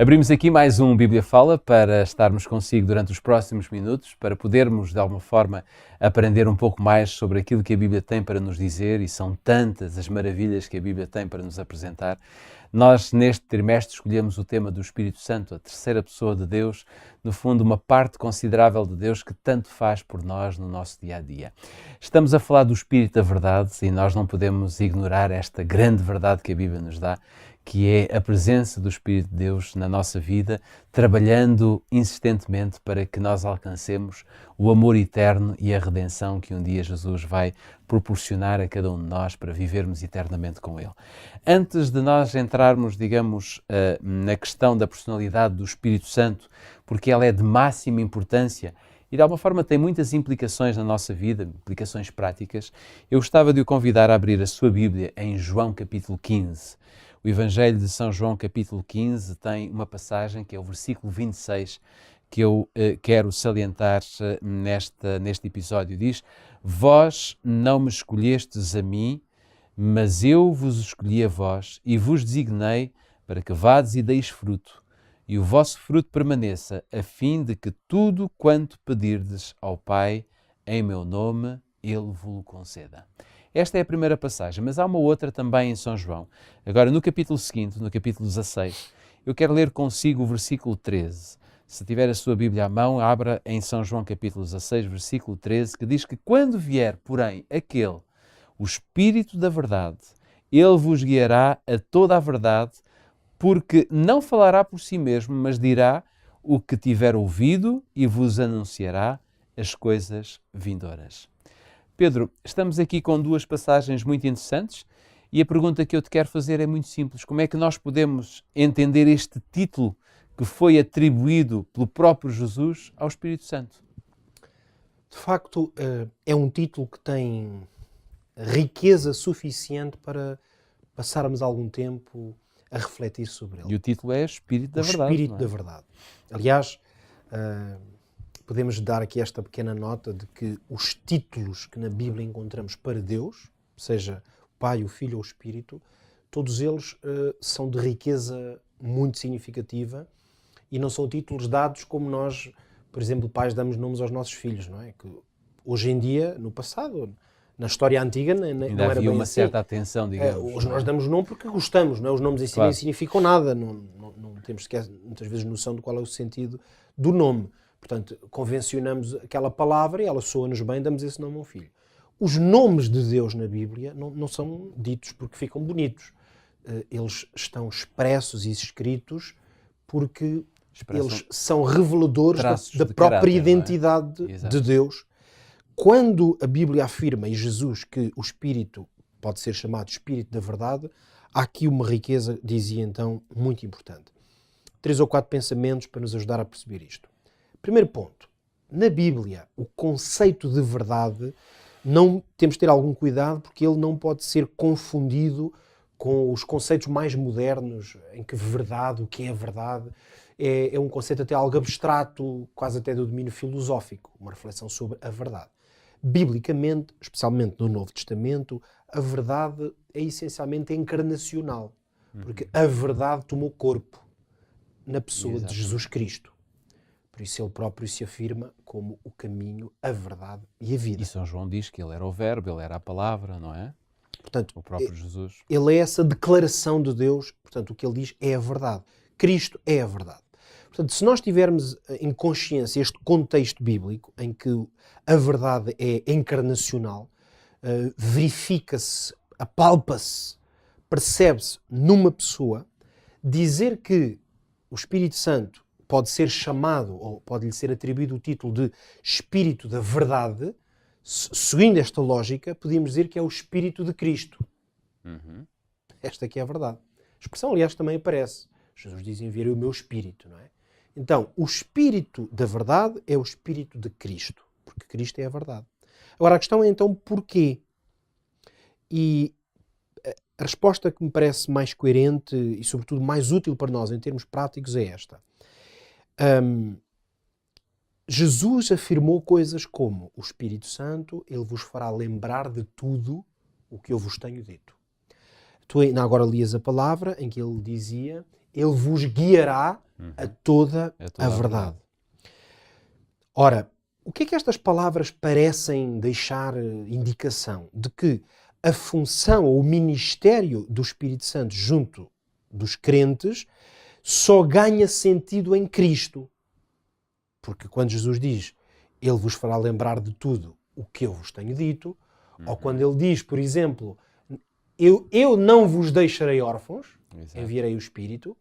Abrimos aqui mais um Bíblia Fala para estarmos consigo durante os próximos minutos, para podermos, de alguma forma, aprender um pouco mais sobre aquilo que a Bíblia tem para nos dizer, e são tantas as maravilhas que a Bíblia tem para nos apresentar. Nós, neste trimestre, escolhemos o tema do Espírito Santo, a terceira pessoa de Deus, no fundo, uma parte considerável de Deus que tanto faz por nós no nosso dia-a-dia. Estamos a falar do Espírito da Verdade e nós não podemos ignorar esta grande verdade que a Bíblia nos dá, que é a presença do Espírito de Deus na nossa vida, trabalhando insistentemente para que nós alcancemos o amor eterno e a redenção que um dia Jesus vai proporcionar a cada um de nós para vivermos eternamente com Ele. Antes de nós entrarmos, digamos, na questão da personalidade do Espírito Santo, porque ela é de máxima importância e de alguma forma tem muitas implicações na nossa vida, implicações práticas, eu gostava de o convidar a abrir a sua Bíblia em João capítulo 15. O Evangelho de São João, capítulo 15, tem uma passagem que é o versículo 26, que eu quero salientar neste episódio. Diz: Vós não me escolhestes a mim, mas eu vos escolhi a vós e vos designei para que vades e deis fruto, e o vosso fruto permaneça, a fim de que tudo quanto pedirdes ao Pai, em meu nome, Ele vos conceda. Esta é a primeira passagem, mas há uma outra também em São João. Agora, no capítulo seguinte, no capítulo 16, eu quero ler consigo o versículo 13. Se tiver a sua Bíblia à mão, abra em São João capítulo 16, versículo 13, que diz que quando vier, porém, aquele, o Espírito da Verdade, ele vos guiará a toda a verdade, porque não falará por si mesmo, mas dirá o que tiver ouvido e vos anunciará as coisas vindouras. Pedro, estamos aqui com duas passagens muito interessantes e a pergunta que eu te quero fazer é muito simples. Como é que nós podemos entender este título que foi atribuído pelo próprio Jesus ao Espírito Santo? De facto, é um título que tem riqueza suficiente para passarmos algum tempo a refletir sobre ele. E o título é Espírito da Verdade. O Espírito não é? da Verdade. Aliás, podemos dar aqui esta pequena nota de que os títulos que na Bíblia encontramos para Deus, seja o Pai, o Filho ou o Espírito, todos eles são de riqueza muito significativa e não são títulos dados como nós, por exemplo, pais damos nomes aos nossos filhos, não é? Que hoje em dia, no passado, na história antiga, não Ainda era havia bem uma assim. certa atenção, digamos. Hoje nós damos nome porque gostamos, não é? Os nomes em si nem significam nada, não temos sequer, muitas vezes, noção de qual é o sentido do nome. Portanto, convencionamos aquela palavra e ela soa-nos bem, damos esse nome a um filho. Os nomes de Deus na Bíblia não são ditos porque ficam bonitos. Eles estão expressos e escritos porque eles são reveladores da própria caráter, identidade de Deus. Quando a Bíblia afirma, e Jesus, que o Espírito pode ser chamado Espírito da Verdade, há aqui uma riqueza, dizia então, muito importante. 3 ou 4 pensamentos para nos ajudar a perceber isto. Primeiro ponto, na Bíblia, o conceito de verdade, não temos de ter algum cuidado porque ele não pode ser confundido com os conceitos mais modernos, em que verdade, o que é verdade, é um conceito até algo abstrato, quase até do domínio filosófico, uma reflexão sobre a verdade. Biblicamente, especialmente no Novo Testamento, a verdade é essencialmente encarnacional, porque a verdade tomou corpo na pessoa de Jesus Cristo. Por isso ele próprio se afirma como o caminho, a verdade e a vida. E São João diz que ele era o verbo, ele era a palavra, não é? Portanto, o próprio Jesus. Ele é essa declaração de Deus, portanto o que ele diz é a verdade. Cristo é a verdade. Portanto, se nós tivermos em consciência este contexto bíblico em que a verdade é encarnacional, verifica-se, apalpa-se, percebe-se numa pessoa, dizer que o Espírito Santo pode ser chamado, ou pode-lhe ser atribuído o título de Espírito da Verdade, seguindo esta lógica, podíamos dizer que é o Espírito de Cristo. Esta aqui é a verdade. A expressão, aliás, também aparece. Jesus diz: enviarei o meu Espírito, não é? Então, o Espírito da Verdade é o Espírito de Cristo, porque Cristo é a verdade. Agora, a questão é então porquê? E a resposta que me parece mais coerente e, sobretudo, mais útil para nós em termos práticos é esta. Jesus afirmou coisas como: o Espírito Santo, ele vos fará lembrar de tudo o que eu vos tenho dito. Tu agora lias a palavra em que ele dizia: Ele vos guiará a toda a verdade. Ora, o que é que estas palavras parecem deixar indicação? De que a função ou o ministério do Espírito Santo junto dos crentes só ganha sentido em Cristo. Porque quando Jesus diz, Ele vos fará lembrar de tudo o que eu vos tenho dito, ou quando Ele diz, por exemplo, eu não vos deixarei órfãos, enviarei o Espírito,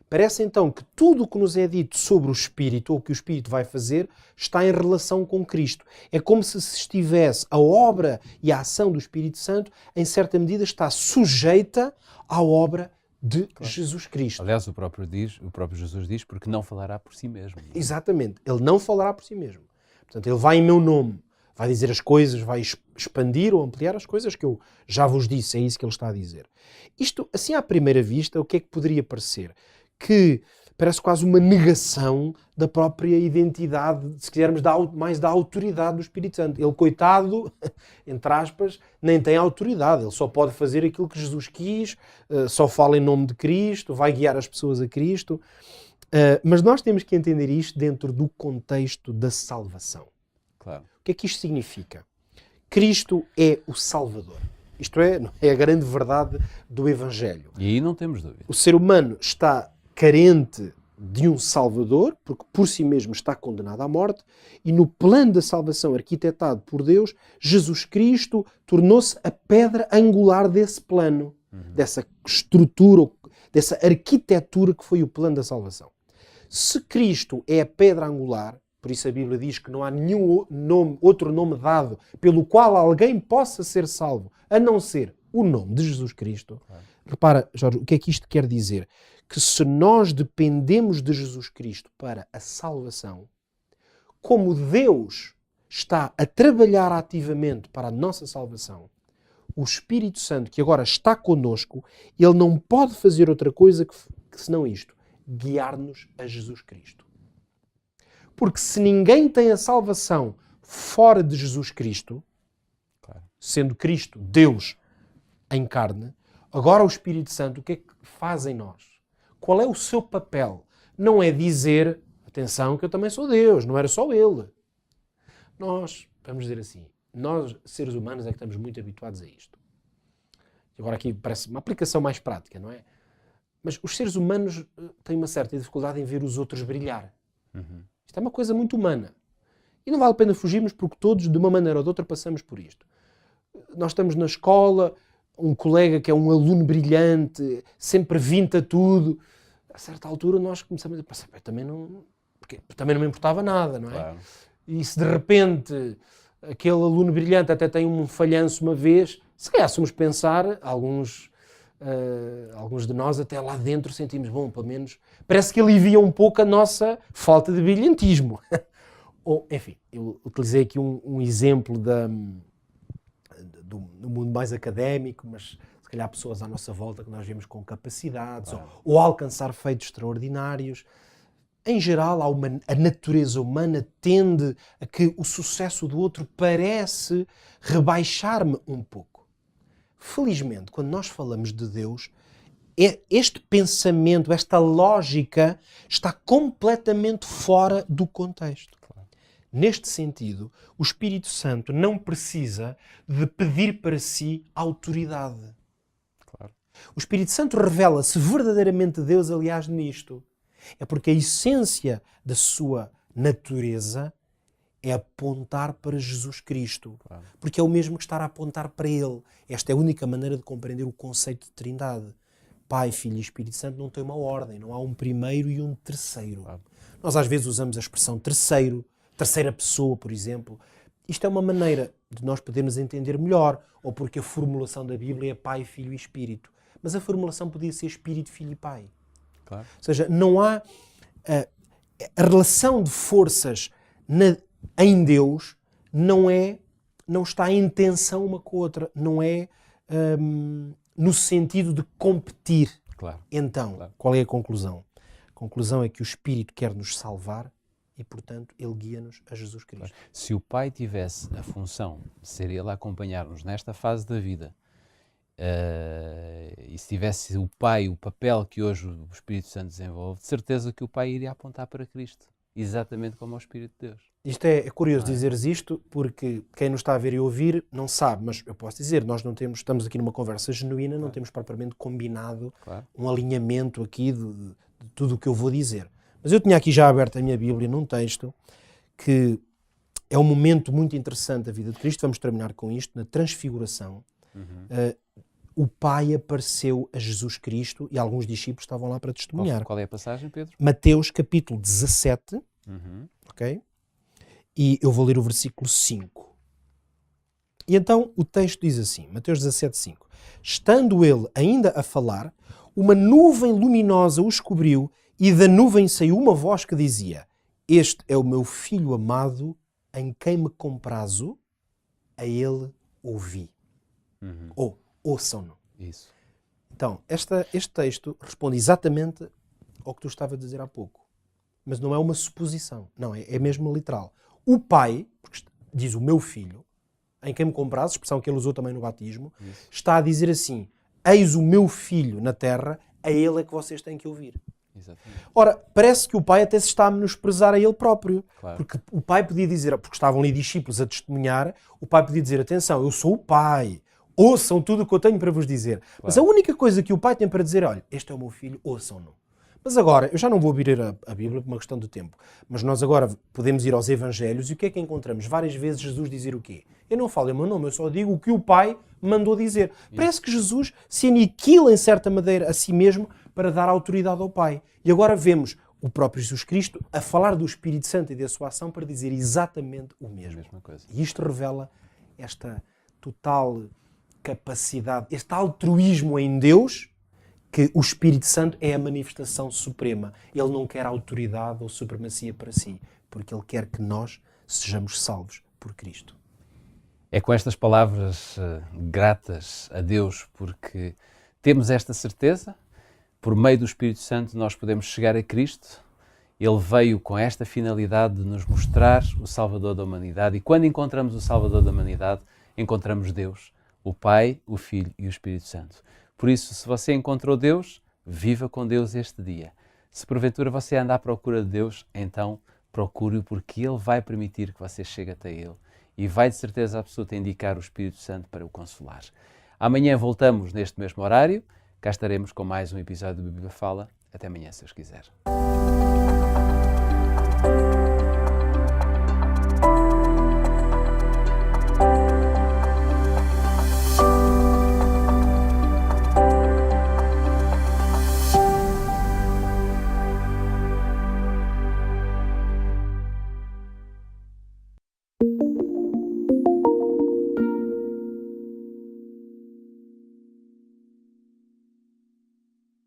parece então que tudo o que nos é dito sobre o Espírito, ou o que o Espírito vai fazer, está em relação com Cristo. É como se estivesse a obra e a ação do Espírito Santo, em certa medida, está sujeita à obra de Jesus Cristo. Aliás, o próprio Jesus diz, porque não falará por si mesmo. Não é? Exatamente. Ele não falará por si mesmo. Portanto, ele vai em meu nome, vai dizer as coisas, vai expandir ou ampliar as coisas que eu já vos disse, é isso que ele está a dizer. Isto, assim à primeira vista, o que é que poderia parecer? Que parece quase uma negação da própria identidade, se quisermos, mais da autoridade do Espírito Santo. Ele, coitado, entre aspas, nem tem autoridade. Ele só pode fazer aquilo que Jesus quis, só fala em nome de Cristo, vai guiar as pessoas a Cristo. Mas nós temos que entender isto dentro do contexto da salvação. Claro. O que é que isto significa? Cristo é o Salvador. Isto é a grande verdade do Evangelho. E aí não temos dúvida. O ser humano está carente de um Salvador, porque por si mesmo está condenado à morte, e no plano da salvação arquitetado por Deus, Jesus Cristo tornou-se a pedra angular desse plano, dessa estrutura, dessa arquitetura que foi o plano da salvação. Se Cristo é a pedra angular, por isso a Bíblia diz que não há nenhum outro nome dado pelo qual alguém possa ser salvo, a não ser o nome de Jesus Cristo. Claro. Repara, Jorge, o que é que isto quer dizer? Que se nós dependemos de Jesus Cristo para a salvação, como Deus está a trabalhar ativamente para a nossa salvação, o Espírito Santo, que agora está connosco, ele não pode fazer outra coisa que senão isto, guiar-nos a Jesus Cristo. Porque se ninguém tem a salvação fora de Jesus Cristo, claro, sendo Cristo Deus em carne, agora o Espírito Santo, o que é que faz em nós? Qual é o seu papel? Não é dizer, atenção, que eu também sou Deus, não era só Ele. Nós, vamos dizer assim, nós, seres humanos, é que estamos muito habituados a isto. Agora aqui parece uma aplicação mais prática, não é? Mas os seres humanos têm uma certa dificuldade em ver os outros brilhar. Isto é uma coisa muito humana. E não vale a pena fugirmos porque todos, de uma maneira ou de outra, passamos por isto. Nós estamos na escola, um colega que é um aluno brilhante, sempre vinta tudo. A certa altura nós começamos a pensar, também não me importava nada, não é? Claro. E se de repente aquele aluno brilhante até tem um falhanço uma vez, se calhar se pensar, alguns de nós até lá dentro sentimos, bom, pelo menos, parece que alivia um pouco a nossa falta de brilhantismo. Ou, enfim, eu utilizei aqui um exemplo do mundo mais académico, mas se calhar pessoas à nossa volta que nós vemos com capacidades, claro, ou alcançar feitos extraordinários. Em geral, a natureza humana tende a que o sucesso do outro parece rebaixar-me um pouco. Felizmente, quando nós falamos de Deus, este pensamento, esta lógica está completamente fora do contexto. Claro. Neste sentido, o Espírito Santo não precisa de pedir para si autoridade. Claro. O Espírito Santo revela-se verdadeiramente Deus, aliás, nisto. É porque a essência da sua natureza é apontar para Jesus Cristo. Claro. Porque é o mesmo que estar a apontar para Ele. Esta é a única maneira de compreender o conceito de Trindade. Pai, Filho e Espírito Santo não tem uma ordem, não há um primeiro e um terceiro. Claro. Nós às vezes usamos a expressão terceira pessoa, por exemplo. Isto é uma maneira de nós podermos entender melhor, ou porque a formulação da Bíblia é Pai, Filho e Espírito. Mas a formulação podia ser Espírito, Filho e Pai. Claro. Ou seja, não há a relação de forças em Deus não está em tensão uma com a outra, não é no sentido de competir. Claro. Então, claro, qual é a conclusão? A conclusão é que o Espírito quer nos salvar e, portanto, Ele guia-nos a Jesus Cristo. Claro. Se o Pai tivesse a função de ser Ele a acompanhar-nos nesta fase da vida E se tivesse o Pai, o papel que hoje o Espírito Santo desenvolve, de certeza que o Pai iria apontar para Cristo, exatamente como ao Espírito de Deus. Isto é curioso Não é? dizeres isto, porque quem nos está a ver e ouvir não sabe, mas eu posso dizer, nós não temos, estamos aqui numa conversa genuína, não temos propriamente combinado Claro. um alinhamento aqui de tudo o que eu vou dizer. Mas eu tinha aqui já aberto a minha Bíblia num texto que é um momento muito interessante da vida de Cristo. Vamos terminar com isto, na Transfiguração. O Pai apareceu a Jesus Cristo e alguns discípulos estavam lá para testemunhar. Qual é a passagem, Pedro? Mateus capítulo 17, ok? E eu vou ler o versículo 5. E então o texto diz assim, Mateus 17, 5. Estando ele ainda a falar, uma nuvem luminosa os cobriu e da nuvem saiu uma voz que dizia: Este é o meu filho amado, em quem me comprazo, a ele ouvi. Ou ouçam-no. Isso. Então, este texto responde exatamente ao que tu estava a dizer há pouco. Mas não é uma suposição. Não, é mesmo literal. O Pai, porque diz o meu filho, em quem me comprasse, expressão que ele usou também no batismo, está a dizer assim: eis o meu filho na terra, a ele é que vocês têm que ouvir. Exatamente. Ora, parece que o Pai até se está a menosprezar a ele próprio. Claro. Porque o Pai podia dizer, porque estavam ali discípulos a testemunhar, o Pai podia dizer: atenção, eu sou o Pai, ouçam tudo o que eu tenho para vos dizer. Claro. Mas a única coisa que o Pai tem para dizer: olha, este é o meu filho, ouçam-no. Mas agora, eu já não vou abrir a Bíblia por uma questão de tempo, mas nós agora podemos ir aos Evangelhos e o que é que encontramos? Várias vezes Jesus dizer o quê? Eu não falo em meu nome, eu só digo o que o Pai mandou dizer. Parece que Jesus se aniquila em certa maneira a si mesmo para dar autoridade ao Pai. E agora vemos o próprio Jesus Cristo a falar do Espírito Santo e da sua ação para dizer exatamente o mesmo. A mesma coisa. E isto revela esta total capacidade, este altruísmo em Deus, que o Espírito Santo é a manifestação suprema. Ele não quer autoridade ou supremacia para si, porque ele quer que nós sejamos salvos por Cristo. É com estas palavras gratas a Deus, porque temos esta certeza, por meio do Espírito Santo nós podemos chegar a Cristo. Ele veio com esta finalidade de nos mostrar o Salvador da humanidade, e quando encontramos o Salvador da humanidade, encontramos Deus, o Pai, o Filho e o Espírito Santo. Por isso, se você encontrou Deus, viva com Deus este dia. Se porventura você anda à procura de Deus, então procure-o, porque Ele vai permitir que você chegue até Ele e vai de certeza absoluta indicar o Espírito Santo para o consolar. Amanhã voltamos neste mesmo horário, cá estaremos com mais um episódio do Bíblia Fala. Até amanhã, se Deus quiser.